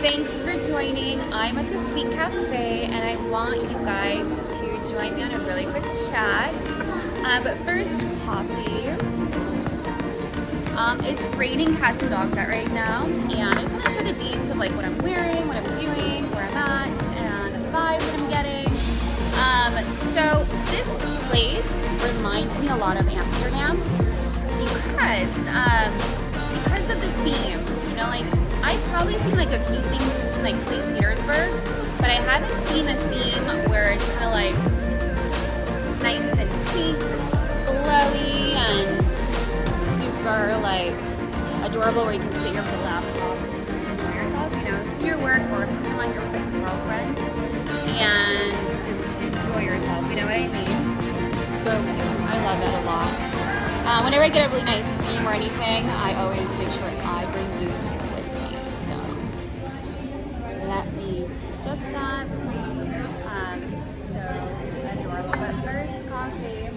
Thanks for joining. I'm at the Sweet Cafe and I want you guys to join me on a really quick chat. But first, coffee. It's raining cats and dogs out right now, and I just want to share the deets of like what I'm wearing, what I'm doing, where I'm at, and the vibes that I'm getting. So this place reminds me a lot of Amsterdam because of the themes. You know, like I've probably seen like a few things in like St. Petersburg, but I haven't seen a theme where it's kind of like nice and pink, glowy, and super like adorable, where you can sit here with a laptop and just enjoy yourself, you know, do your work or come on your with a girlfriend and just enjoy yourself, you know what I mean? So I love it a lot. Whenever I get a really nice theme or anything, I always make sure I bring you here with me. So let me just adjust that. So adorable. But first, coffee.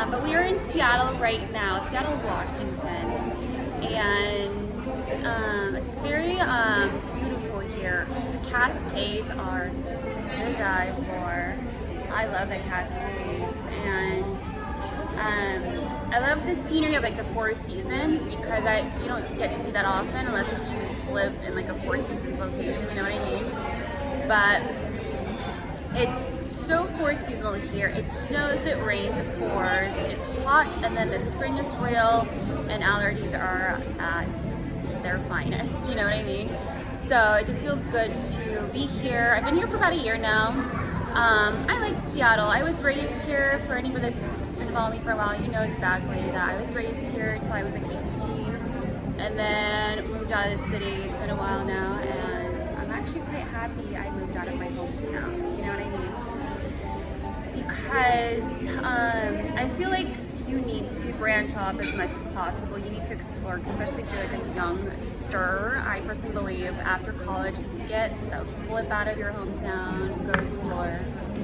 But we are in Seattle right now, Seattle, Washington, and it's very beautiful here. The Cascades are to die for. I love the Cascades, and I love the scenery of like the Four Seasons, because you don't get to see that often unless if you live in like a Four Seasons location, you know what I mean? But it's so four seasonal here. It snows, it rains, it pours, it's hot, and then the spring is real, and allergies are at their finest, you know what I mean? So it just feels good to be here. I've been here for about a year now. I like Seattle. I was raised here. For anybody that's been following me for a while, you know exactly that I was raised here until I was like 18, and then moved out of the city. It's been a while now, and I'm actually quite happy I moved out of my hometown, you know what I mean? Because I feel like you need to branch off as much as possible. You need to explore, especially if you're like a youngster. I personally believe after college, get the flip out of your hometown, go explore.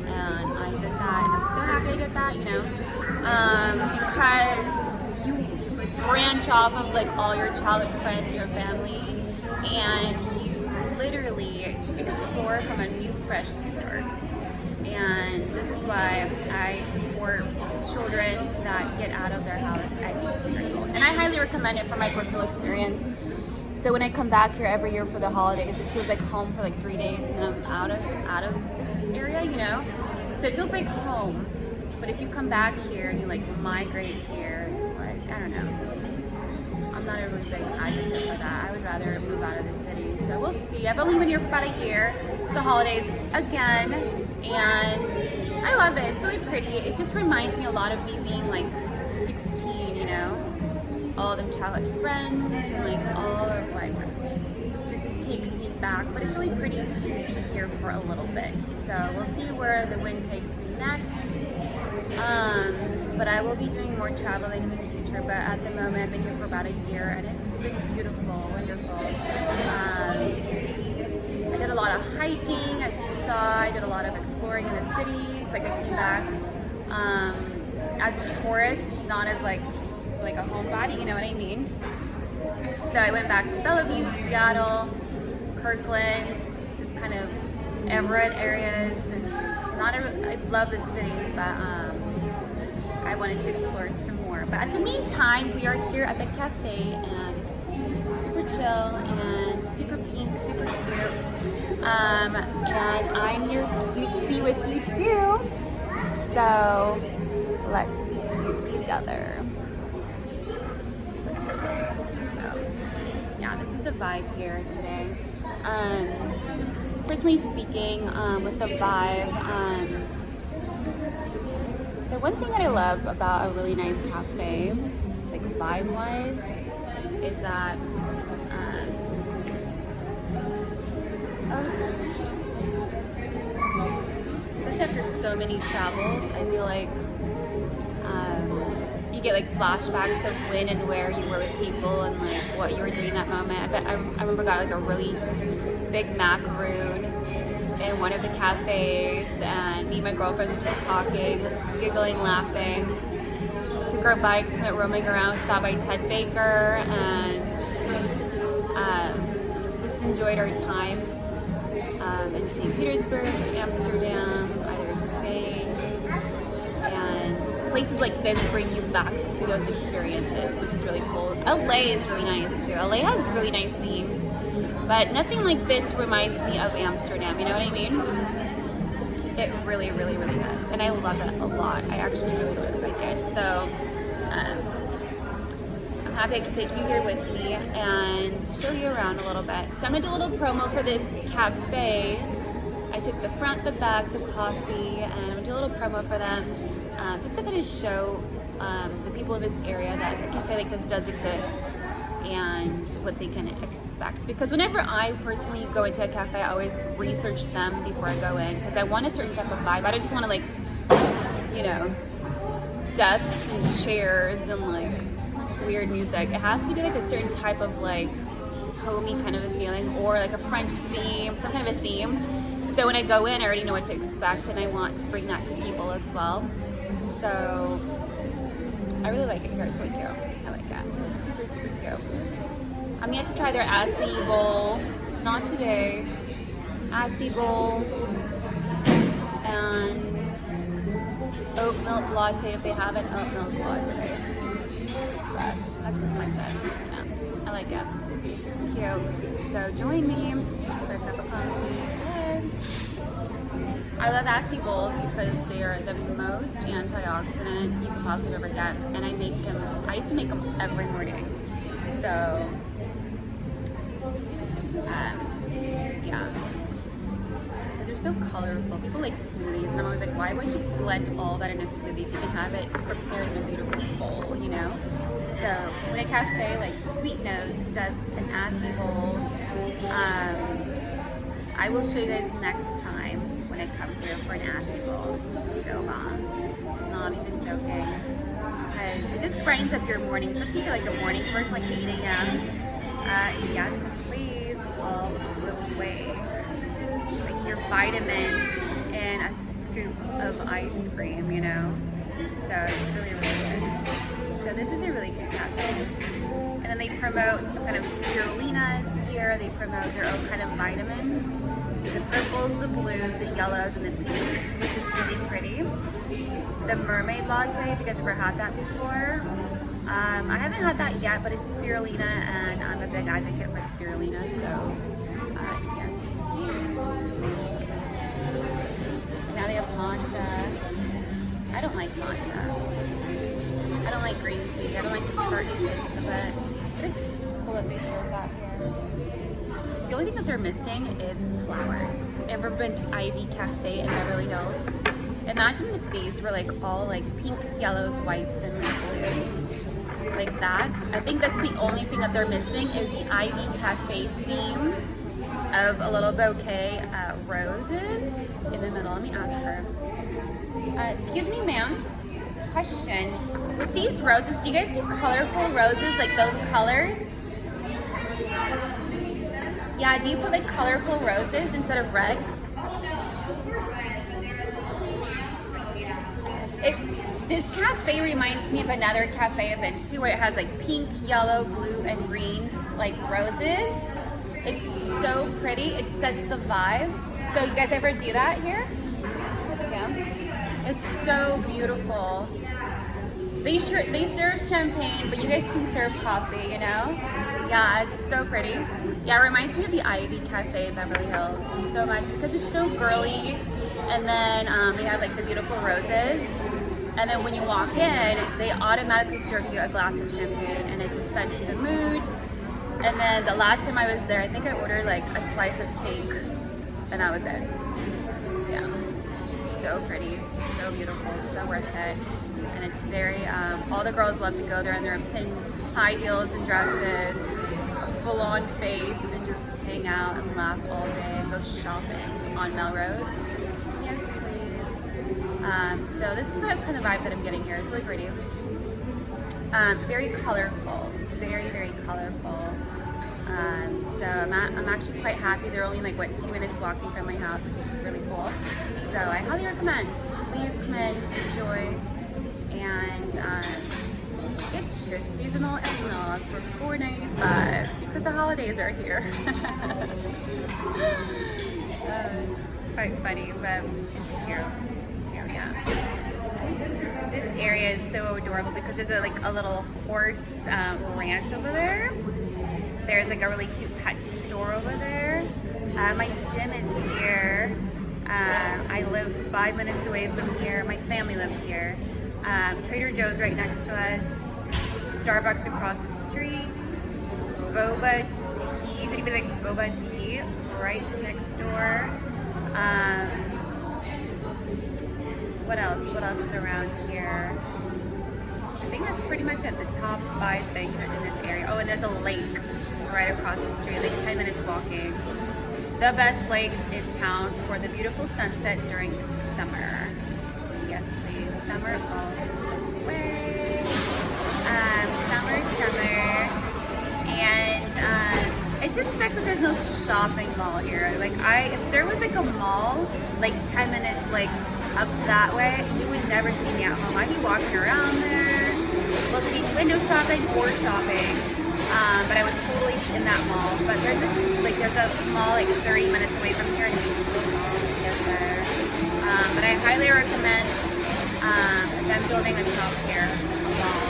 And I did that, and I'm so happy I did that, you know, because you branch off of like all your childhood friends and your family, and you literally explore from a new, fresh start. And this is why I support children that get out of their house at 18 years old. And I highly recommend it from my personal experience. So when I come back here every year for the holidays, it feels like home for like 3 days, and then I'm out of this area, you know? So it feels like home. But if you come back here and you like migrate here, it's like, I don't know. I'm not a really big advocate for that. I would rather move out of the city. So we'll see. I've only been here for about a year. It's the holidays again. And I love it. It's really pretty. It just reminds me a lot of me being like 16, you know? All of them childhood friends, and like all of like, just takes me back. But it's really pretty to be here for a little bit. So we'll see where the wind takes me next. But I will be doing more traveling in the future. But at the moment, I've been here for about a year, and it's been beautiful, wonderful. I did a lot of hiking, as you saw. I did a lot of exploring in the city. It's like I came back as a tourist, not as like a homebody, you know what I mean? So I went back to Bellevue, Seattle, Kirkland, just kind of Everett areas, and I love the city, but I wanted to explore some more. But at the meantime, we are here at the cafe, and it's super chill and super pink, super cute. And I'm here cutesy with you too. So let's be cute together. Super cute. So yeah, this is the vibe here today. Personally speaking, with the vibe, the one thing that I love about a really nice cafe, like vibe-wise, is that especially after so many travels, I feel like you get like flashbacks of when and where you were with people and like what you were doing that moment. I remember got like a really big macaroon in one of the cafes, and me and my girlfriends were just talking, giggling, laughing. Took our bikes, went roaming around, stopped by Ted Baker, and enjoyed our time in St. Petersburg, Amsterdam, either Spain, and places like this bring you back to those experiences, which is really cool. LA is really nice too. LA has really nice themes, but nothing like this reminds me of Amsterdam, you know what I mean? It really, really, really does, and I love it a lot. I actually really, really like it. So I'm happy I can take you here with me and show you around a little bit. So I'm gonna do a little promo for this cafe. I took the front, the back, the coffee, and I'm gonna do a little promo for them, just to kind of show the people of this area that a cafe like this does exist and what they can expect. Because whenever I personally go into a cafe, I always research them before I go in, because I want a certain type of vibe. I don't just want to, like, you know, desks and chairs and like weird music. It has to be like a certain type of like homey kind of a feeling, or like a French theme, some kind of a theme. So when I go in, I already know what to expect, and I want to bring that to people as well. So I really like it here. It's really cute. I like it. It's super, super cute. I'm yet to try their Assy bowl. Not today. Assy bowl and oat milk latte if they have an oat milk latte. But that's pretty much it. Yeah, I like it. Cute. So join me for a cup of coffee. I love Assy bowls because they are the most antioxidant you can possibly ever get, and I used to make them every morning. So yeah, because they're so colorful. People like smoothies, and I'm always like, why would you blend all that in a smoothie if you can have it prepared in a beautiful bowl, you know? So when a cafe like Sweet Notes does an Assy bowl, I will show you guys next time when I come here for an Assy bowl. This was so bomb. Not even joking. Because it just brightens up your morning, especially if you're like a morning person, like 8 a.m. Yes, please, all the way. Like your vitamins and a scoop of ice cream, you know? So it's really, really good. So this is a really good cafe. And then they promote some kind of spirulinas here. They promote their own kind of vitamins. The purples, the blues, the yellows, and the pinks, which is really pretty. The mermaid latte, if you guys ever had that before. I haven't had that yet, but it's spirulina, and I'm a big advocate for spirulina, so yes. Now they have matcha. I don't like matcha. I don't like green tea. I don't like the tart taste of it. But it's cool that they serve that here. The only thing that they're missing is flowers. Ever been to Ivy Cafe in Beverly Hills? Imagine if these were like all like pinks, yellows, whites, and like blues. Like that. I think that's the only thing that they're missing is the Ivy Cafe theme of a little bouquet roses in the middle. Let me ask her. Excuse me, ma'am. Question. With these roses, do you guys do colorful roses, like those colors? Yeah, do you put like colorful roses instead of red? This cafe reminds me of another cafe I've been to where it has like pink, yellow, blue, and green like roses. It's so pretty. It sets the vibe. So you guys ever do that here? Yeah. It's so beautiful. They serve champagne, but you guys can serve coffee, you know? Yeah, it's so pretty. Yeah, it reminds me of the Ivy Cafe in Beverly Hills so much because it's so girly. And then they have like the beautiful roses. And then when you walk in, they automatically serve you a glass of champagne, and it just sets the mood. And then the last time I was there, I think I ordered like a slice of cake, and that was it. Yeah, so pretty, so beautiful, so worth it. And it's very, all the girls love to go there in their pink high heels and dresses, a full-on face, and just hang out and laugh all day and go shopping on Melrose. Yes, please. So this is the kind of vibe that I'm getting here. It's really pretty. Very colorful, very, very colorful. So I'm actually quite happy. They're only like, what, 2 minutes walking from my house, which is really cool. So I highly recommend. Please come in, enjoy, and get your seasonal eggnog for $4.95 because the holidays are here. Quite funny, but it's cute. It's cute, yeah. This area is so adorable because there's a little horse ranch over there. There's like a really cute pet store over there. My gym is here. I live 5 minutes away from here. My family lives here. Trader Joe's right next to us. Starbucks across the street. Boba tea. If anybody likes boba tea, right next door. What else? What else is around here? I think that's pretty much it. The top 5 things are in this area. Oh, and there's a lake right across the street, like 10 minutes walking. The best lake in town for the beautiful sunset during summer. Yes, please. Summer all the way. Summer. And it just sucks that there's no shopping mall here. Like if there was like a mall, like 10 minutes like up that way, you would never see me at home. I'd be walking around there, looking, window shopping or shopping. But I would totally be in that mall. But there's a mall like 30 minutes away from here, and it's just so long to get there. But I highly recommend them building a shop here, a mall.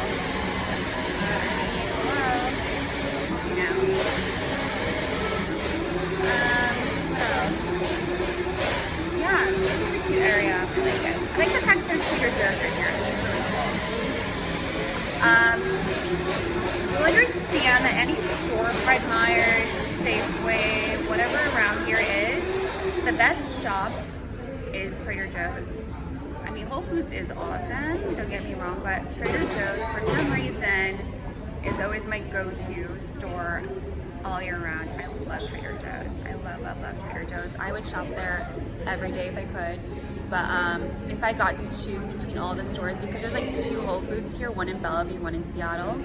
What else? Yeah, this is a cute area. I like it. I like the fact that there's Trader Joe's right here. It's really cool. You'll understand that any store, Fred Meyer's, Safeway, whatever around here is, the best shops is Trader Joe's. I mean, Whole Foods is awesome, don't get me wrong, but Trader Joe's, for some reason, is always my go-to store all year round. I love Trader Joe's. I love Trader Joe's. I would shop there every day if I could. But if I got to choose between all the stores, because there's like 2 Whole Foods here, one in Bellevue, one in Seattle.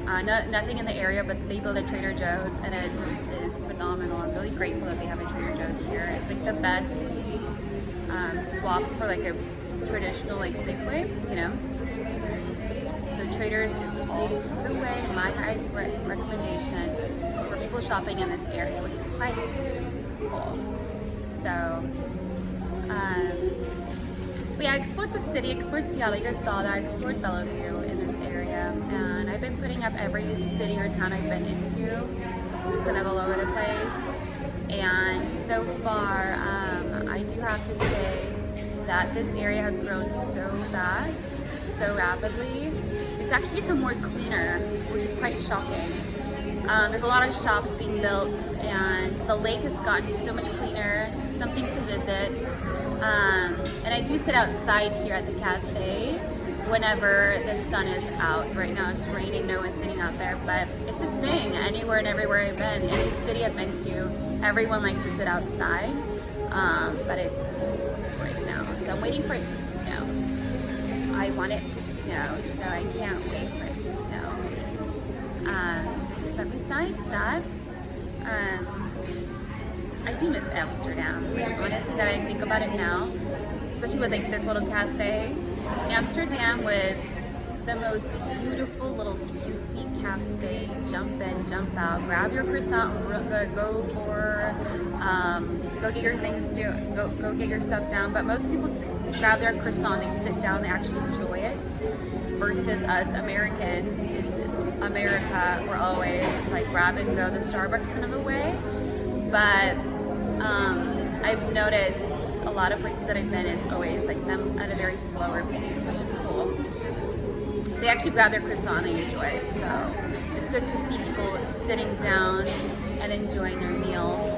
Nothing in the area, but they build a Trader Joe's, and it just is phenomenal. I'm really grateful that they have a Trader Joe's here. It's like the best swap for like a traditional like Safeway, you know. So Trader's is all the way my highest recommendation for people shopping in this area, which is quite cool. So, but yeah, I explored the city, explored Seattle. You guys saw that. I explored Bellevue in this area, and I've been putting up every city or town I've been into, just kind of all over the place. And so far, I do have to say that this area has grown so fast, so rapidly. It's actually become more cleaner, which is quite shocking. There's a lot of shops being built, and the lake has gotten so much cleaner, something to visit. And I do sit outside here at the cafe whenever the sun is out. Right now it's raining, no one's sitting out there, but it's a thing anywhere and everywhere I've been. Any city I've been to, everyone likes to sit outside, but it's cold right now. So I'm waiting for it to snow. I want it to snow, so I can't wait for it to snow. But besides that, I do miss Amsterdam. Like, honestly, that I think about it now, especially with like this little cafe. Amsterdam was the most beautiful little cutesy cafe. Jump in, jump out, grab your croissant, go get your things, go get your stuff down. But most people grab their croissant, they sit down, they actually enjoy it. Versus us Americans in America, we're always just like grab and go, the Starbucks kind of a way. But I've noticed a lot of places that I've been, it's always like them at a very slower pace, which is cool. They actually grab their croissant, they enjoy it. So it's good to see people sitting down and enjoying their meals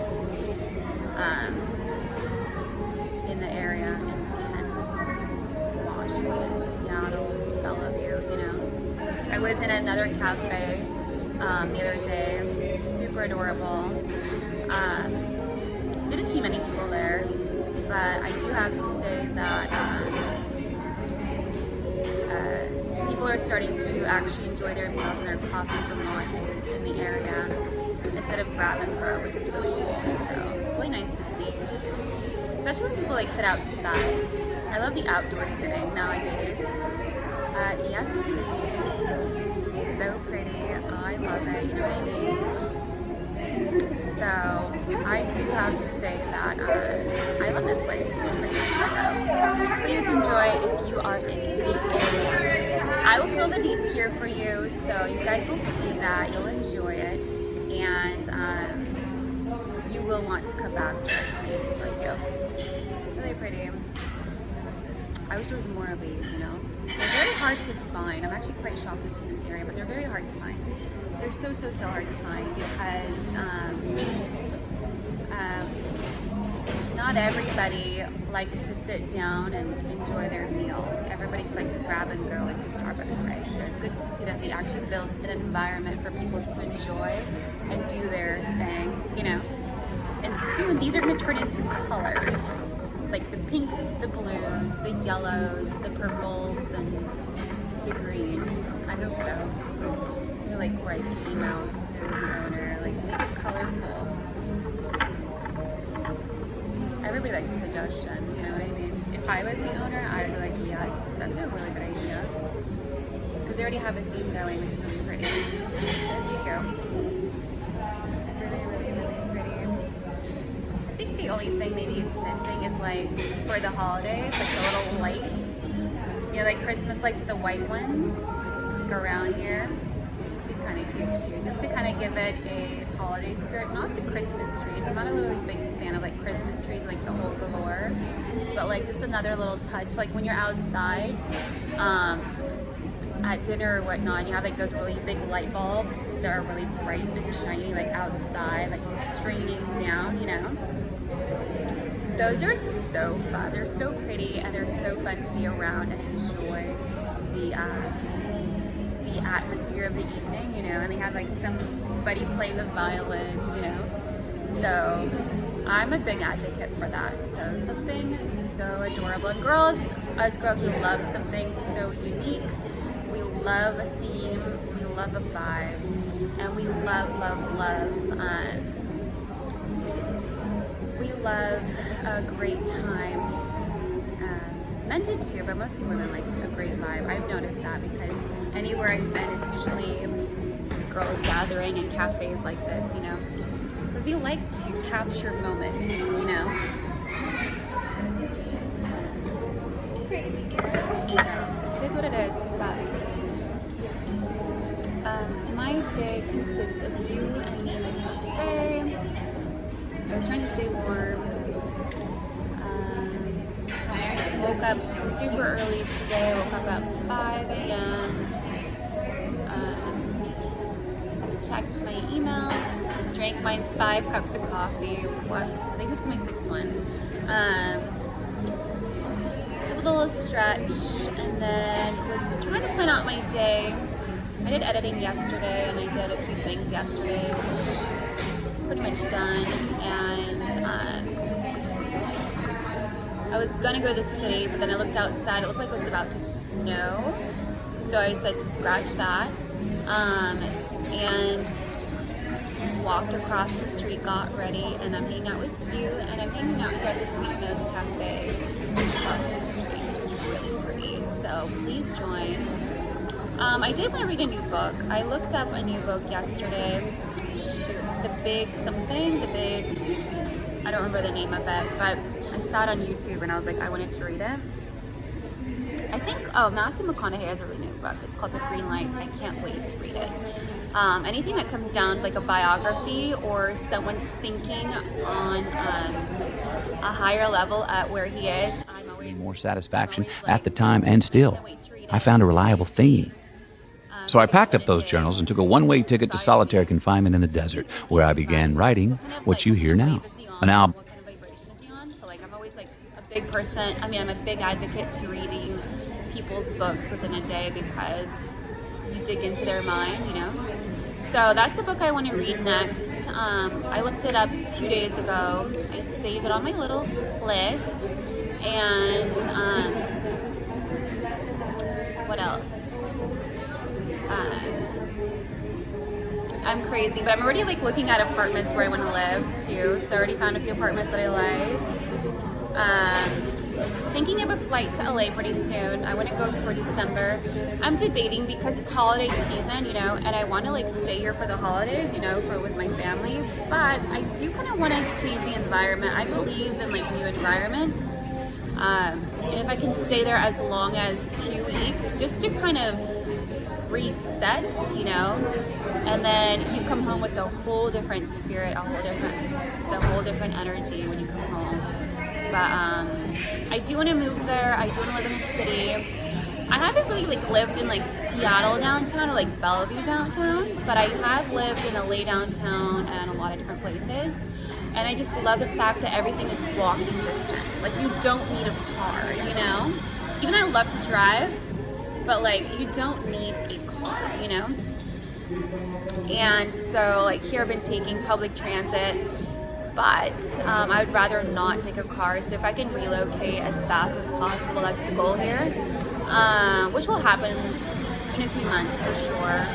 in the area in Kent, Washington, Seattle, Bellevue, you know. I was in another cafe the other day, super adorable. Didn't see many people there, but I do have to say that people are starting to actually enjoy their meals and their coffees and lattes in the area instead of grab and go, which is really cool. So it's really nice to see, especially when people like sit outside. I love the outdoor sitting nowadays. Yes, please. So pretty. I love it. You know what I mean? So I do have to say that I love this place. It's really pretty. So please enjoy if you are in the area. I will put all the deets here for you, so you guys will see that. You'll enjoy it, and you will want to come back. Trust me, it's really cute. Really pretty. I wish there was more of these, you know. They're very hard to find. I'm actually quite shocked it's in this area, but they're very hard to find. They're so hard to find because not everybody likes to sit down and enjoy their meal. Everybody just likes to grab and go like the Starbucks way. So it's good to see that they actually built an environment for people to enjoy and do their thing, you know. And soon these are going to turn into colors. Like the pinks, the blues, the yellows, the purples, and the greens. I hope so. I'm gonna like write an email to the owner, like make it colorful. Everybody likes a suggestion, you know what I mean? If I was the owner, I would be like, yes, that's a really good idea. Because they already have a theme going, which is really pretty. It's cute. I think the only thing maybe it's missing is like for the holidays, like the little lights. You know, like Christmas lights, the white ones like around here. It'd be kind of cute too, just to kind of give it a holiday spirit. Not the Christmas trees. I'm not a really big fan of like Christmas trees, like the whole galore. But like just another little touch, like when you're outside at dinner or whatnot, you have like those really big light bulbs that are really bright and shiny, like outside, like straining down, you know. Those are so fun. They're so pretty and they're so fun to be around and enjoy the atmosphere of the evening, you know. And they have like somebody playing the violin, you know. So I'm a big advocate for that. So something so adorable. And girls, us girls, we love something so unique. We love a theme. We love a vibe, and we love. We love a great time. Men do too, but mostly women like a great vibe. I've noticed that because anywhere I've been, it's usually girls gathering in cafes like this, you know. Because we like to capture moments, you know. Crazy girl. So it is what it is, but my day consists of you and me in the cafe. I was trying to stay warm. Woke up super early today. Woke up at 5 a.m. Checked my emails. Drank my 5 cups of coffee. Whoops, I think this is my 6th one. Did a little stretch and then was trying to plan out my day. I did editing yesterday and I did a few things yesterday, which is pretty much done. And I was gonna go to the city, but then I looked outside. It looked like it was about to snow, so I said scratch that. And walked across the street, got ready, and I'm hanging out with you. And I'm hanging out here at the Sweet Nose Cafe across the street, which is really pretty. So please join. I did want to read a new book. I looked up a new book yesterday. Shoot, I don't remember the name of it, but I saw it on YouTube and I was like, I wanted to read it. I think, Matthew McConaughey has a really new book. It's called The Green Lights. I can't wait to read it. Anything that comes down to like a biography or someone's thinking on a higher level at where he is, I'm always more satisfaction at the time, and still, I found a reliable theme. So I packed up those journals and took a one-way ticket to solitary confinement in the desert, where I began writing what you hear now. An album. What kind of vibration is he on? So like I'm always like a big person. I mean, I'm a big advocate to reading people's books within a day because you dig into their mind, you know. So that's the book I want to read next. I looked it up 2 days ago. I saved it on my little list. And what else? I'm crazy, but I'm already like looking at apartments where I want to live too. So I already found a few apartments that I like. thinking of a flight to LA pretty soon. I want to go for December. I'm debating because it's holiday season, you know, and I want to like stay here for the holidays, you know, with my family. But I do kind of want to change the environment. I believe in like new environments. And if I can stay there as long as 2 weeks, just to kind of reset, you know, and then you come home with a whole different spirit, just a whole different energy when you come home. But I do want to move there. I do want to live in the city. I haven't really like lived in like Seattle downtown or like Bellevue downtown, but I have lived in LA downtown and a lot of different places. And I just love the fact that everything is walking distance. Like, you don't need a car, you know? Even though I love to drive, but like, you don't need a car, you know? And so like here I've been taking public transit, but I would rather not take a car. So if I can relocate as fast as possible, that's the goal here, which will happen in a few months for sure.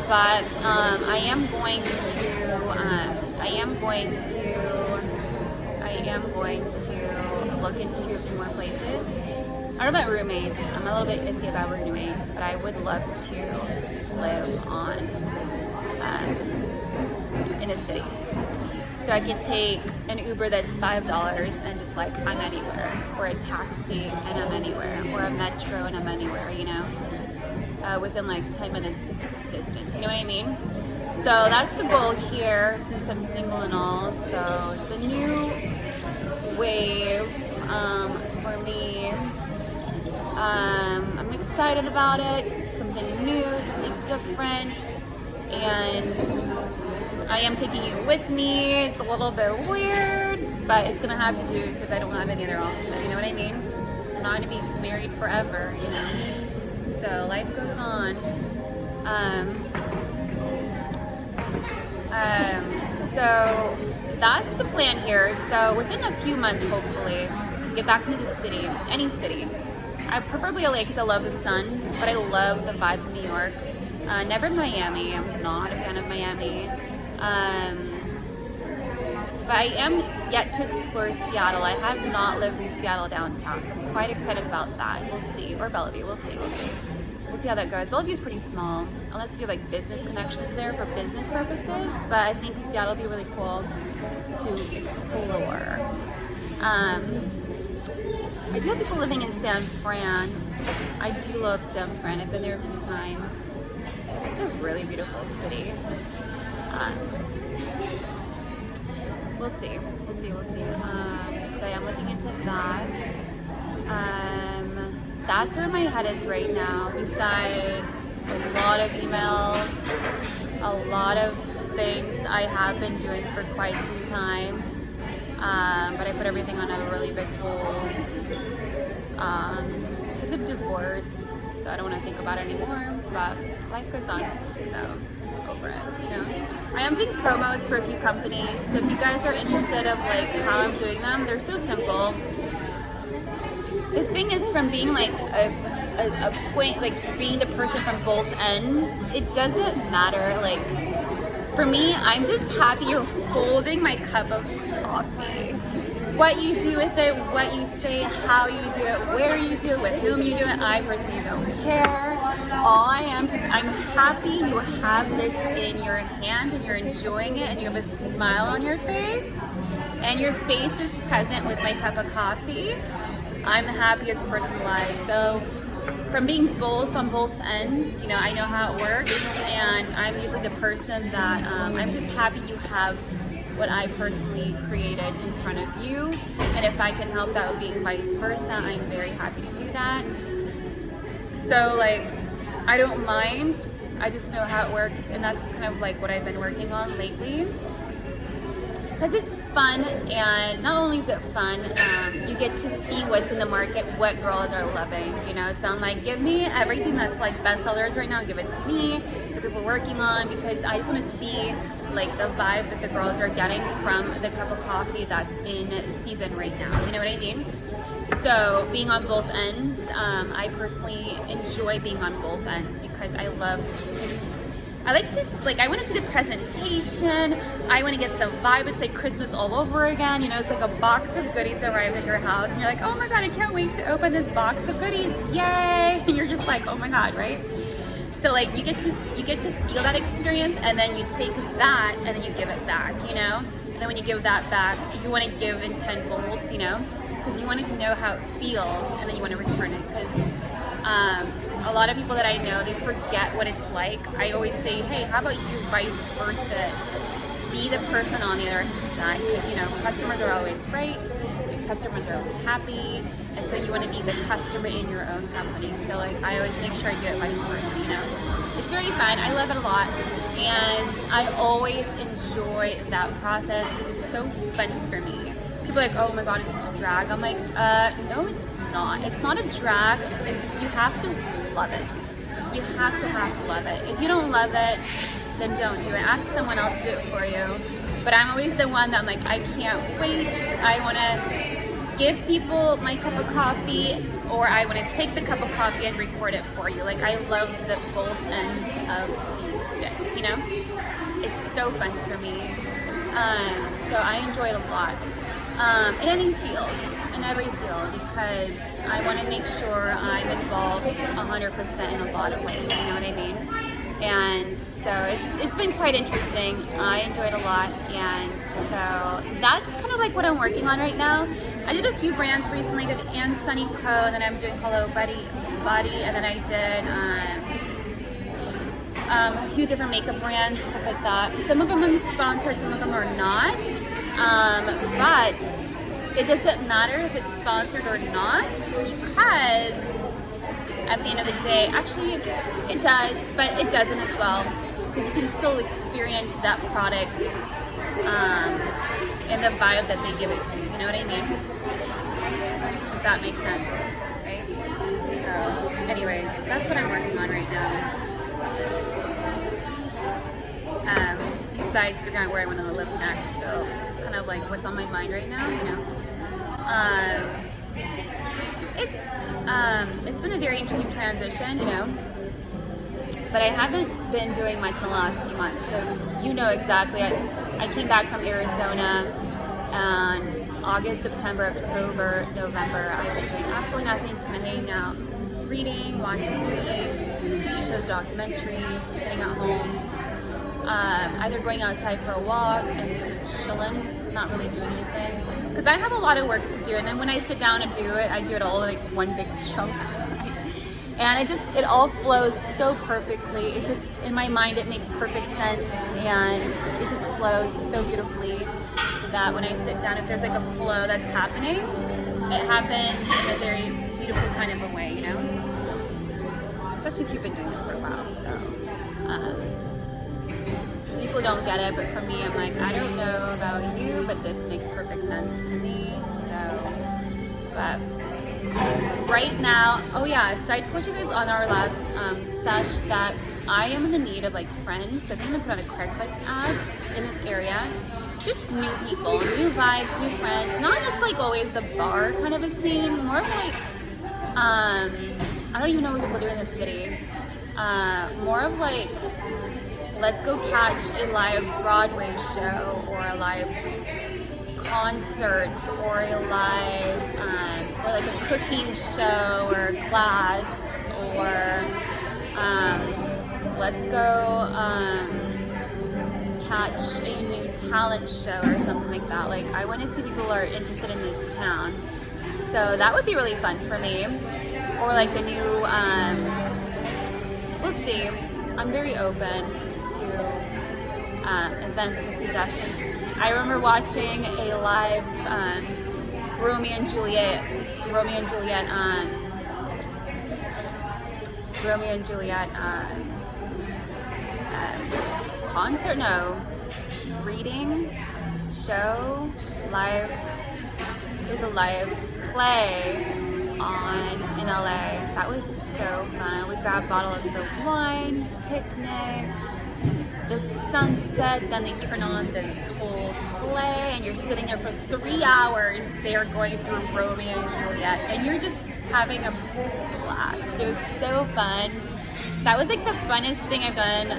But I am going to look into a few more places. I don't know about roommates. I'm a little bit iffy about roommates, but I would love to live on in a city. So I could take an Uber that's $5 and just like I'm anywhere, or a taxi and I'm anywhere, or a metro and I'm anywhere, you know, within like 10 minutes distance. You know what I mean? So that's the goal here, since I'm single and all. So it's a new wave for me. I'm excited about it. Something new, something different, and I am taking you with me. It's a little bit weird, but it's gonna have to do because I don't have any other option. You know what I mean? I'm not gonna be married forever, you know. So life goes on. So that's the plan here. So within a few months, hopefully, get back into the city, any city. I preferably LA because I love the sun, but I love the vibe of New York. Never Miami. I'm not a fan of Miami. But I am yet to explore Seattle. I have not lived in Seattle downtown, so I'm quite excited about that. We'll see. Or Bellevue. We'll see. We'll see how that goes. Bellevue is pretty small, unless if you have like business connections there for business purposes. But I think Seattle would be really cool to explore. I do have people living in San Fran. I do love San Fran. I've been there a few times. It's a really beautiful city. We'll see. So I'm looking into that. That's where my head is right now. Besides a lot of emails, a lot of things I have been doing for quite some time. But I put everything on a really big hold because of divorce. So I don't want to think about it anymore. But life goes on. So over it, you know. I am doing promos for a few companies. So if you guys are interested of like how I'm doing them, they're so simple. The thing is, from being like a point, like being the person from both ends, it doesn't matter. Like for me, I'm just happy you're holding my cup of coffee. What you do with it, what you say, how you do it, where you do it, with whom you do it, I personally don't care. All I am just, I'm happy you have this in your hand and you're enjoying it and you have a smile on your face and your face is present with my cup of coffee. I'm the happiest person alive. So from being both on both ends, you know, I know how it works, and I'm usually the person that I'm just happy you have what I personally created in front of you, and if I can help that with being vice versa, I'm very happy to do that. So like, I don't mind, I just know how it works, and that's just kind of like what I've been working on lately. Because it's fun, and not only is it fun, you get to see what's in the market, what girls are loving, you know. So I'm like, give me everything that's like bestsellers right now, give it to me, for people working on, because I just want to see like the vibe that the girls are getting from the cup of coffee that's in season right now. You know what I mean? So being on both ends, I personally enjoy being on both ends because I love to I like to, like, I want to see the presentation. I want to get the vibe. It's like Christmas all over again. You know, it's like a box of goodies arrived at your house and you're like, oh my God, I can't wait to open this box of goodies. Yay. And you're just like, oh my God, right? So like you get to feel that experience, and then you take that and then you give it back, you know? And then when you give that back, you want to give in tenfold, you know? Because you want to know how it feels, and then you want to return it. Because a lot of people that I know, they forget what it's like. I always say, hey, how about you vice versa? Be the person on the other side, because, you know, customers are always right, and customers are always happy, and so you want to be the customer in your own company. So like, I always make sure I do it vice versa, you know. It's very fun. I love it a lot, and I always enjoy that process because it's so fun for me. People are like, oh my God, it's such a drag. I'm like, no, it's not. It's not a drag. It's just you have to love it. You have to love it. If you don't love it, then don't do it. Ask someone else to do it for you. But I'm always the one that I'm like, I can't wait. I want to give people my cup of coffee, or I want to take the cup of coffee and record it for you. Like, I love the both ends of the stick, you know? It's so fun for me. So I enjoy it a lot. In any field, in every field, because I want to make sure I'm involved 100% in a lot of ways, you know what I mean? And so it's been quite interesting. I enjoy it a lot, and so that's kind of like what I'm working on right now. I did a few brands recently. I did Anne Sunny Co, and then I'm doing Hello Buddy, and then I did a few different makeup brands and stuff like that. Some of them I'm sponsored, some of them are not. But it doesn't matter if it's sponsored or not, because at the end of the day, actually it does, but it doesn't as well, because you can still experience that product and the vibe that they give it to you, you know what I mean? If that makes sense, right? So anyways, that's what I'm working on right now. Besides figuring out where I want to live next, so it's kind of like what's on my mind right now, you know. It's been a very interesting transition, you know, but I haven't been doing much in the last few months, so you know exactly. I came back from Arizona, and August, September, October, November, I've been doing absolutely nothing, just kind of hanging out, reading, watching movies, TV shows, documentaries, just sitting at home. Either going outside for a walk and just kind of chilling, not really doing anything. Because I have a lot of work to do, and then when I sit down and do it, I do it all like one big chunk. And it all flows so perfectly. It just, in my mind, it makes perfect sense, and it just flows so beautifully that when I sit down, if there's like a flow that's happening, it happens in a very beautiful kind of a way, you know? Especially if you've been doing it for a while, so. Some people don't get it, but for me, I'm like, I don't know about you, but this makes perfect sense to me, so, but right now, oh yeah, so I told you guys on our last sesh that I am in the need of like friends, so I'm gonna put out a Craigslist ad in this area, just new people, new vibes, new friends, not just like always the bar kind of a scene, more of like, I don't even know what people do in this city, more of like, let's go catch a live Broadway show or a live concert or a live, or like a cooking show or class, or let's go catch a new talent show or something like that. Like, I want to see people who are interested in this town. So that would be really fun for me. Or like the new, we'll see. I'm very open to events and suggestions. I remember watching a live Romeo and Juliet concert, no, reading, show, live. It was a live play in LA. That was so fun. We grabbed bottles of wine, picnic, the sunset, then they turn on this whole play, and you're sitting there for 3 hours. They're going through Romeo and Juliet, and you're just having a blast. It was so fun. that was like the funnest thing I've done.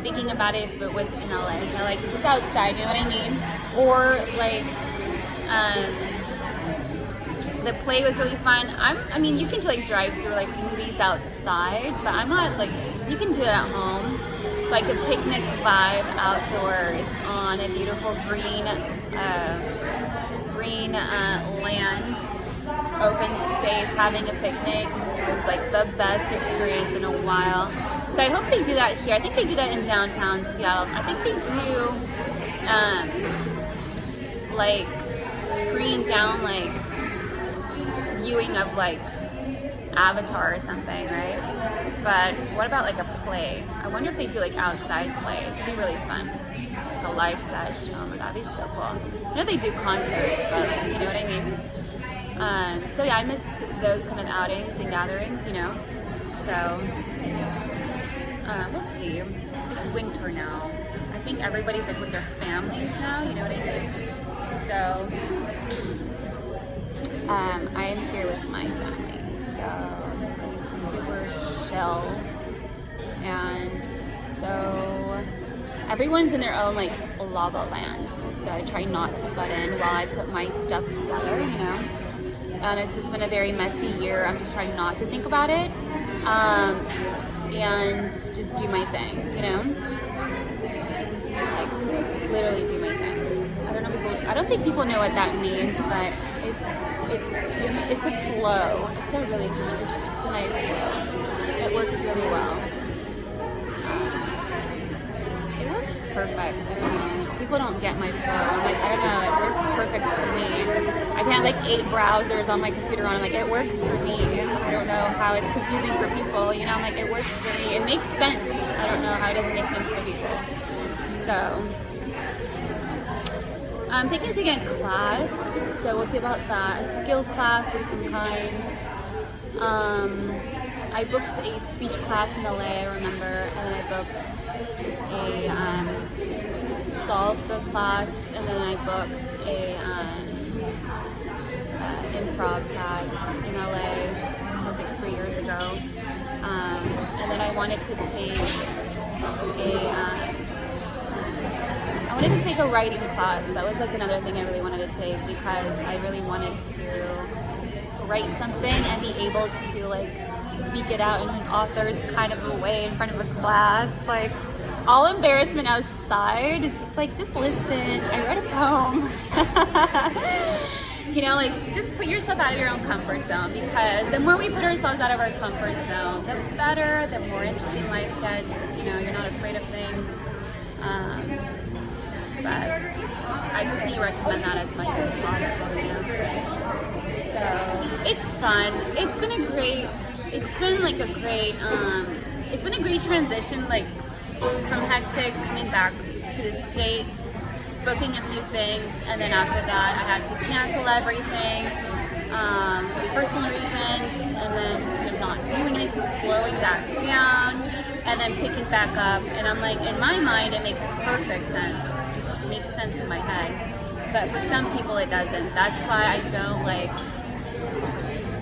Thinking about it, if it was in LA, you know, like just outside, you know what I mean? Or like, the play was really fun. I mean, you can like drive through like movies outside, but I'm not like, you can do it at home. Like a picnic vibe outdoors on a beautiful green land, open space, having a picnic was like the best experience in a while. So I hope they do that here. I think they do that in downtown Seattle. I think they do like screen down like viewing of like Avatar or something, right? But what about like a play? I wonder if they do like outside plays. It'd be really fun. Like a live session. Oh my god, that'd be so cool. I know they do concerts, but like, you know what I mean? So yeah, I miss those kind of outings and gatherings, you know? So, we'll see. It's winter now. I think everybody's like with their families now, you know what I mean? So, I am here with my family. So, it's been super chill. And so, everyone's in their own like lava lands. So I try not to butt in while I put my stuff together, you know? And it's just been a very messy year. I'm just trying not to think about it. And just do my thing, you know? Like, literally do my thing. I don't think people know what that means, but it's a flow. It's a nice flow. It works really well. It works perfect. I don't know. People don't get my flow. I'm like, I don't know. It works perfect for me. I can have like 8 browsers on my computer on. I'm like, it works for me. I don't know how it's confusing for people. You know, I'm like, it works for me. It makes sense. I don't know how it doesn't make sense for people. So, I'm thinking of taking a class. So we'll see about that. A skill class of some kind. I booked a speech class in LA, I remember, and then I booked a salsa class, and then I booked a improv class in LA. It was like 3 years ago. And then I wanted to take a writing class. That was like another thing I really wanted to take because I really wanted to write something and be able to like speak it out in an author's kind of a way in front of a class. Like, all embarrassment aside, it's just like, just listen. I wrote a poem. You know, like, just put yourself out of your own comfort zone, because the more we put ourselves out of our comfort zone, the better, the more interesting life gets. You know, you're not afraid of things. But I personally recommend that as much as possible. You know? So it's fun. It's been a great transition, like from hectic coming back to the States, booking a few things, and then after that I had to cancel everything for personal reasons, and then just kind of not doing anything, slowing back down, and then picking back up. And I'm like, in my mind it makes perfect sense. It just makes sense in my head. But for some people it doesn't. That's why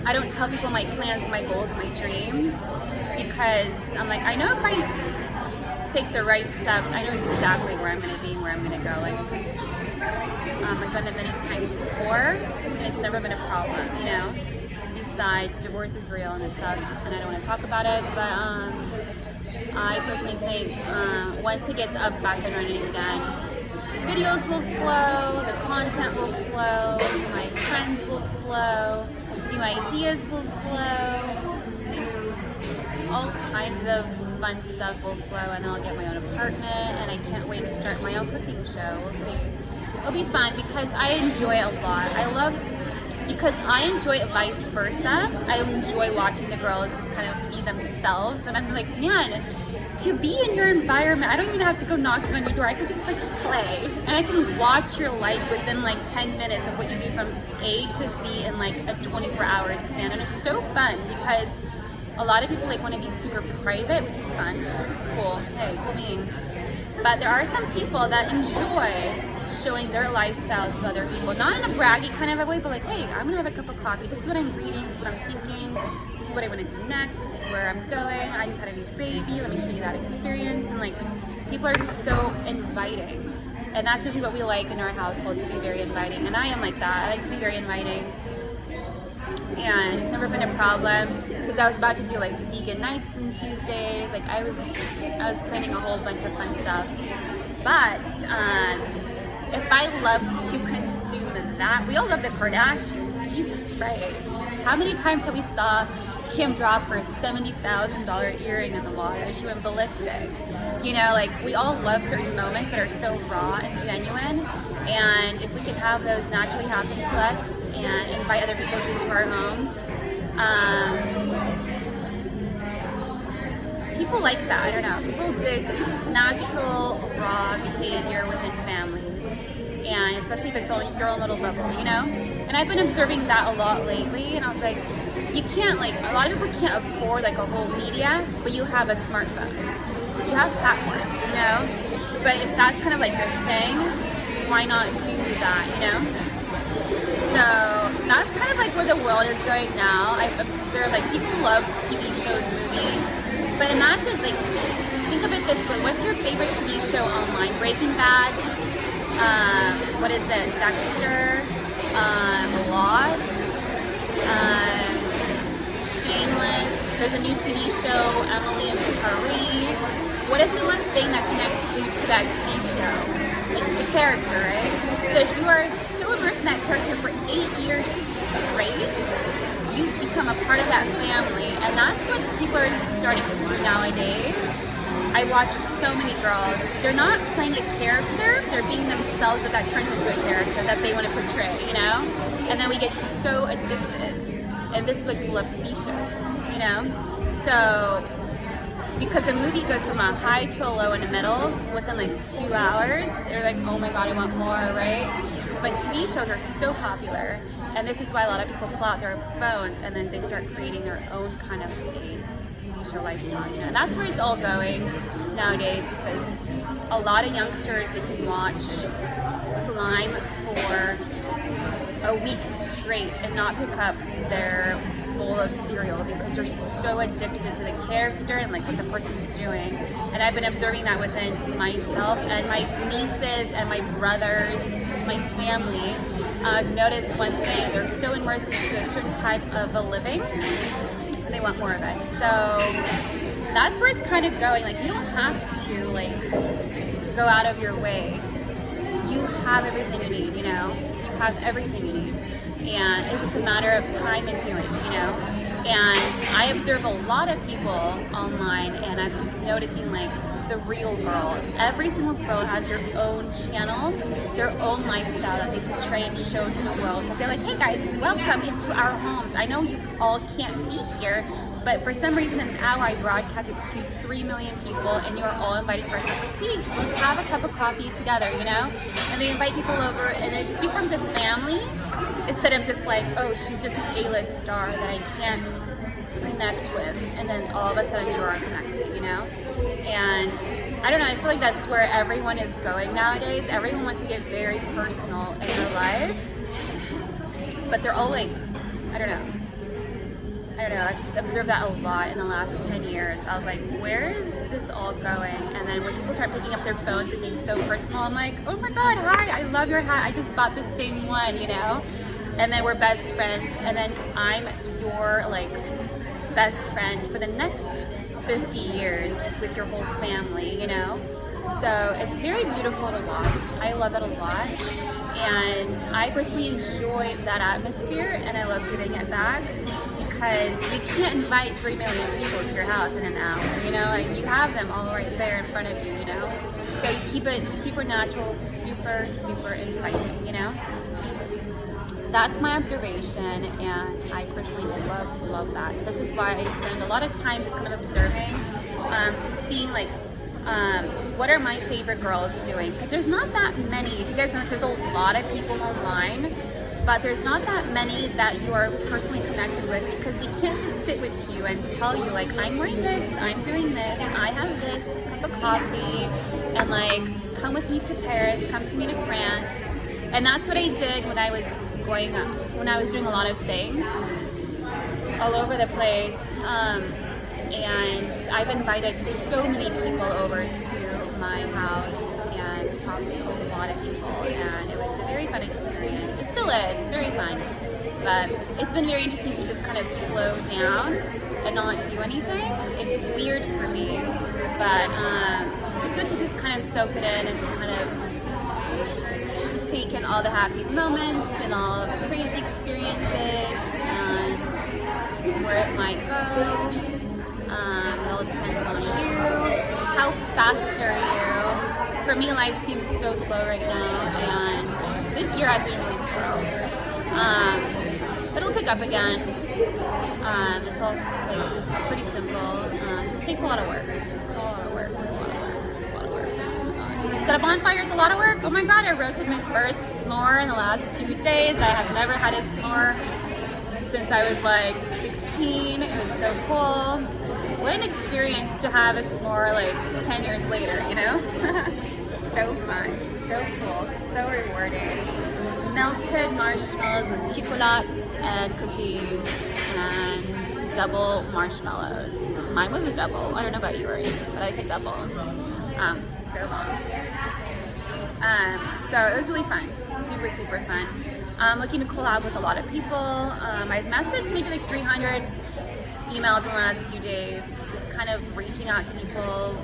I don't tell people my plans, my goals, my dreams, because I'm like, I know if I take the right steps, I know exactly where I'm going to be and where I'm going to go. Like, because I've done it many times before, and it's never been a problem, you know? Besides, divorce is real and it sucks, and I don't want to talk about it, but I personally think once it gets up, back and running again, videos will flow, the content will flow, my friends will flow, new ideas will flow, all kinds of fun stuff will flow, and then I'll get my own apartment, and I can't wait to start my own cooking show. We'll see. It'll be fun because I enjoy it a lot. Because I enjoy it vice versa. I enjoy watching the girls just kind of be themselves, and I'm like, man, to be in your environment, I don't even have to go knocking on your door. I can just push play, and I can watch your life within like 10 minutes of what you do from A to Z in like a 24-hour span, and it's so fun because a lot of people like want to be super private, which is fun, which is cool. Hey, cool beings. But there are some people that enjoy showing their lifestyle to other people, not in a braggy kind of a way, but like, hey, I'm gonna have a cup of coffee. This is what I'm reading. This is what I'm thinking. This is is what I want to do next. This is where I'm going. I just had a new baby. Let me show you that experience. And like, people are just so inviting. And that's usually what we like in our household, to be very inviting. And I am like that. I like to be very inviting. And it's never been a problem, because I was about to do like vegan nights and Tuesdays. Like I was planning a whole bunch of fun stuff. But if I love to consume that, we all love the Kardashians. Jesus Christ. How many times have we saw Kim drop her $70,000 earring in the water? She went ballistic. You know, like we all love certain moments that are so raw and genuine. And if we can have those naturally happen to us and invite other people into our homes, people like that. I don't know. People dig natural, raw behavior within families, and especially if it's your own little bubble, you know? And I've been observing that a lot lately, and I was like, you can't, like, a lot of people can't afford like a whole media, but you have a smartphone. You have platforms, you know? But if that's kind of like your thing, why not do that, you know? So that's kind of like where the world is going now. I've observed like people love TV shows, movies, but imagine, like, think of it this way. What's your favorite TV show online? Breaking Bad, what is it? Dexter, Lost, Shameless. There's a new TV show, Emily in Paris. What is the one thing that connects you to that TV show? It's the character, right? So if you are so immersed in that character for 8 years straight, you become a part of that family. And that's what people are starting to do nowadays. I watch so many girls. They're not playing a character, they're being themselves, but that turns into a character that they want to portray, you know? And then we get so addicted. And this is what people love TV shows, you know? So, because the movie goes from a high to a low in the middle within like 2 hours, you're like, oh my god, I want more, right? But TV shows are so popular, and this is why a lot of people pull out their phones and then they start creating their own kind of a TV show lifestyle, you know? And that's where it's all going nowadays, because a lot of youngsters, they can watch slime for a week straight and not pick up their bowl of cereal, because they're so addicted to the character and like what the person's doing. And I've been observing that within myself and my nieces and my brothers, my family. I've noticed one thing: they're so immersed into a certain type of a living and they want more of it. So that's where it's kind of going. Like, you don't have to like go out of your way. You have everything you need, you know? You have everything you need. And it's just a matter of time and doing, you know? And I observe a lot of people online, and I'm just noticing like the real girls. Every single girl has their own channel, their own lifestyle that they portray and show to the world. Because they're like, hey guys, welcome into our homes. I know you all can't be here, but for some reason in an hour I broadcast it to 3 million people, and you are all invited for a cup of tea. So let's have a cup of coffee together, you know? And they invite people over, and it just becomes a family, instead of just like, oh, she's just an A-list star that I can't connect with, and then all of a sudden you are connected, you know? And I don't know, I feel like that's where everyone is going nowadays. Everyone wants to get very personal in their lives, but they're all like, I don't know, I just observed that a lot in the last 10 years. I was like, where is this all going? And then when people start picking up their phones and being so personal, I'm like, oh my god, hi, I love your hat, I just bought the same one, you know? And then we're best friends, and then I'm your like best friend for the next 50 years with your whole family, you know? So it's very beautiful to watch. I love it a lot, and I personally enjoy that atmosphere, and I love giving it back, because you can't invite 3 million people to your house in an hour, you know? Like, you have them all right there in front of you, you know? So you keep it super natural, super, super inviting, you know? That's my observation, and I personally love that. This is why I spend a lot of time just kind of observing, to see like, what are my favorite girls doing? Because there's not that many. If you guys notice, there's a lot of people online, but there's not that many that you are personally connected with, because they can't just sit with you and tell you like, I'm wearing this, I'm doing this, I have this cup of coffee, and like, come with me to Paris, come to me to France. And that's what I did when I was doing a lot of things. all over the place. And I've invited so many people over to my house and talked to a lot of people, and it was a very fun experience. It still is, it's very fun. But it's been very interesting to just kind of slow down and not do anything. It's weird for me, but it's good to just kind of soak it in and just kind of take in all the happy moments and all of the crazy experiences and where it might go. It all depends on you. How fast are you? For me, life seems so slow right now, and this year has been really slow. But it'll pick up again. It's all like pretty simple. Just takes a lot of work. It's a lot of work. A lot of work. Just got a bonfire. It's a lot of work. Oh my God! I roasted my first s'more in the last 2 days. I have never had a s'more since I was like 16. It was so cool. What an experience to have a s'more like 10 years later, you know? So fun, so cool, so rewarding. Melted marshmallows with chocolates and cookies and double marshmallows. Mine was a double. I don't know about yours, but I could double. So long. So it was really fun. Super, super fun. Looking to collab with a lot of people. I've messaged maybe like 300 emails in the last few days, just kind of reaching out to people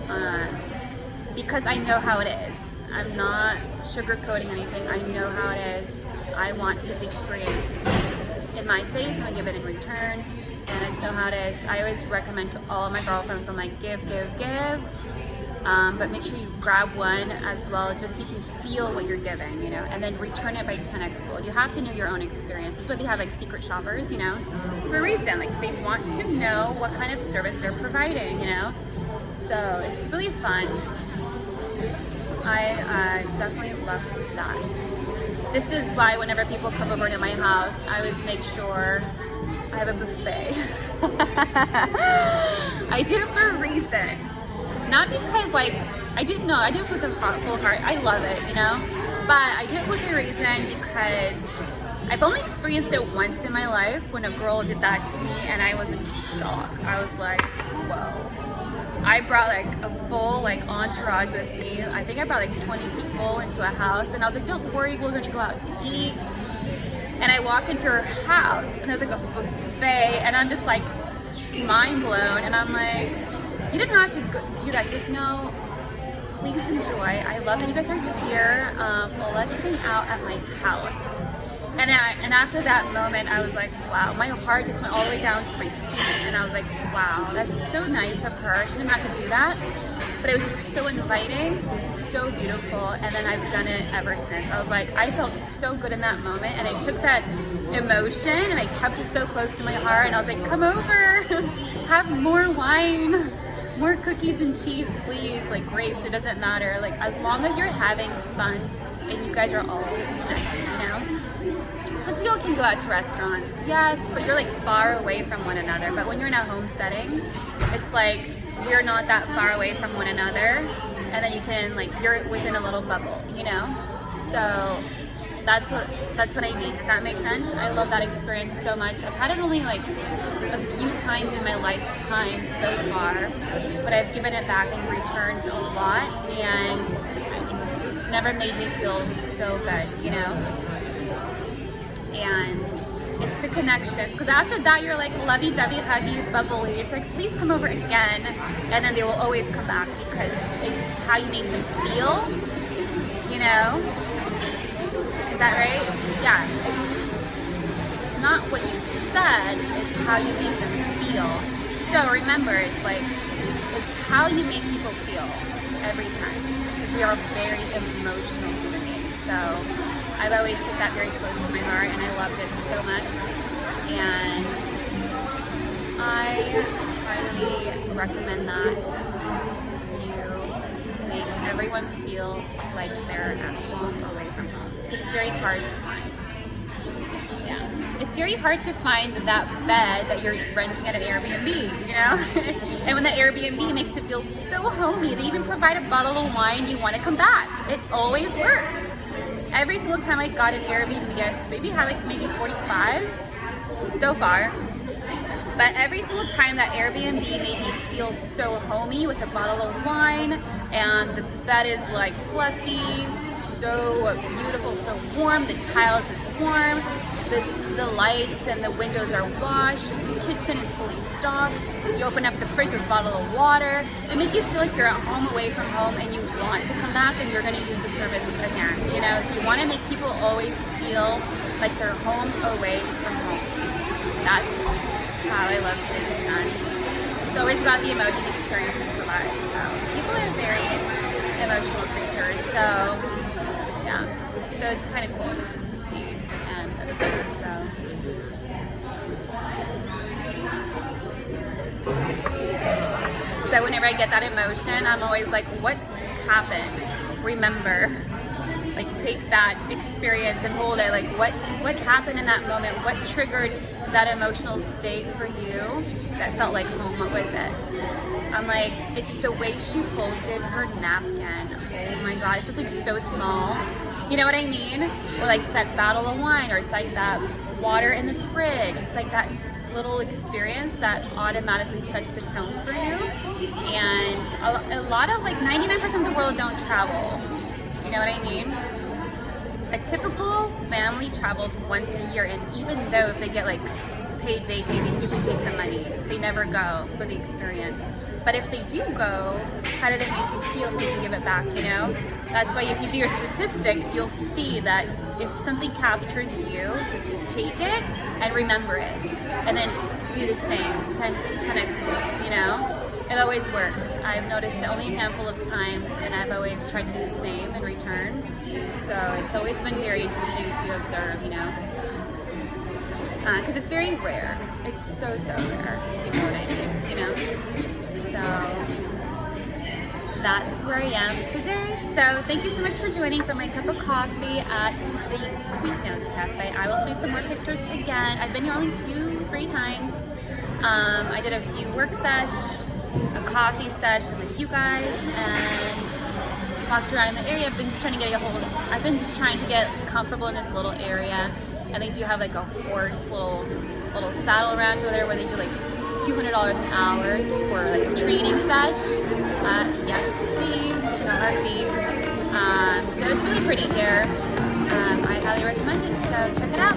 because I know how it is. I'm not sugarcoating anything. I know how it is. I want to get the experience in my face. I'm gonna give it in return, and I just know how it is. I always recommend to all of my girlfriends, I'm like, give. But make sure you grab one as well, just so you can feel what you're giving, you know, and then return it by 10x fold. You have to know your own experience. That's why they have like secret shoppers, you know, for a reason. Like they want to know what kind of service they're providing, you know. So it's really fun. I definitely love that. This is why whenever people come over to my house, I always make sure I have a buffet. I do it for a reason. Not because like, I do it with a full heart. I love it, you know? But I do it with a reason because I've only experienced it once in my life when a girl did that to me and I was in shock. I was like, whoa. I brought like a full like entourage with me. I think I brought like 20 people into a house and I was like, don't worry, we're gonna go out to eat. And I walk into her house and there's like a buffet and I'm just like mind blown and I'm like, you didn't have to do that. She's like, no, please enjoy. I love that you guys are here. Well, let's hang out at my house. And after that moment, I was like, wow, my heart just went all the way down to my feet. And I was like, wow, that's so nice of her. She didn't have to do that. But it was just so inviting. It was so beautiful. And then I've done it ever since. I was like, I felt so good in that moment. And I took that emotion and I kept it so close to my heart. And I was like, come over, have more wine. More cookies and cheese, please. Like grapes, it doesn't matter. Like as long as you're having fun and you guys are all connected, you know? Because we all can go out to restaurants, yes, but you're like far away from one another. But when you're in a home setting, it's like you're not that far away from one another, and then you can like you're within a little bubble, you know? So that's what I mean. Does that make sense? I love that experience so much. I've had it only like a few times in my lifetime so far, but I've given it back in returns a lot, and it's never made me feel so good, you know? And it's the connections, because after that you're like lovey-dovey, huggy, bubbly. It's like, please come over again, and then they will always come back because it's how you make them feel, you know? Is that right? Yeah, it's not what you said, it's how you make them feel. So remember, it's like, it's how you make people feel every time. Because we are very emotional human beings. So I've always took that very close to my heart and I loved it so much. And I highly recommend that you make everyone feel like they're at home away from home. Because it's very hard to find. Yeah. It's very hard to find that bed that you're renting at an Airbnb, you know? And when the Airbnb makes it feel so homey, they even provide a bottle of wine, you want to come back. It always works. Every single time I got an Airbnb, maybe had like maybe 45 so far. But every single time that Airbnb made me feel so homey with a bottle of wine, and the bed is like fluffy, so beautiful, so warm, the tiles is warm, the lights and the windows are washed, the kitchen is fully stocked, you open up the fridge, there's a bottle of water. They make you feel like you're at home away from home and you want to come back and you're going to use the service again, you know? So you want to make people always feel like they're home away from home. That's how I love things done. It's always about the emotion experience we provide. So people are very emotional creatures. So yeah, so it's kind of cool to see and observe. So whenever I get that emotion, I'm always like, what happened? Remember, like take that experience and hold it. Like what happened in that moment? What triggered that emotional state for you that felt like home? What was it? I'm like, it's the way she folded her napkin. Oh my God, it's something so small. You know what I mean? Or like it's that bottle of wine, or it's like that water in the fridge. It's like that little experience that automatically sets the tone for you. And a lot of, like 99% of the world don't travel. You know what I mean? A typical family travels once a year, and even though if they get like paid vacay, they usually take the money. They never go for the experience. But if they do go, how did it make you feel so you can give it back, you know? That's why if you do your statistics, you'll see that if something captures you, just take it and remember it. And then do the same, 10x, you know? It always works. I've noticed it only a handful of times, and I've always tried to do the same in return. So it's always been very interesting to observe, you know? Because it's very rare. It's so rare, you know what I mean, you know? So that's where I am today. So thank you so much for joining for my cup of coffee at the Sweet Notes Cafe. I will show you some more pictures again. I've been here only 2-3 times. I did a few work sesh, a coffee session with you guys, and walked around in the area. I've been just trying to get comfortable in this little area. And they do have like a horse little saddle around over there where they do like $200 an hour for like a training sesh. Yes, please, in a heartbeat. So it's really pretty here. I highly recommend it. So check it out.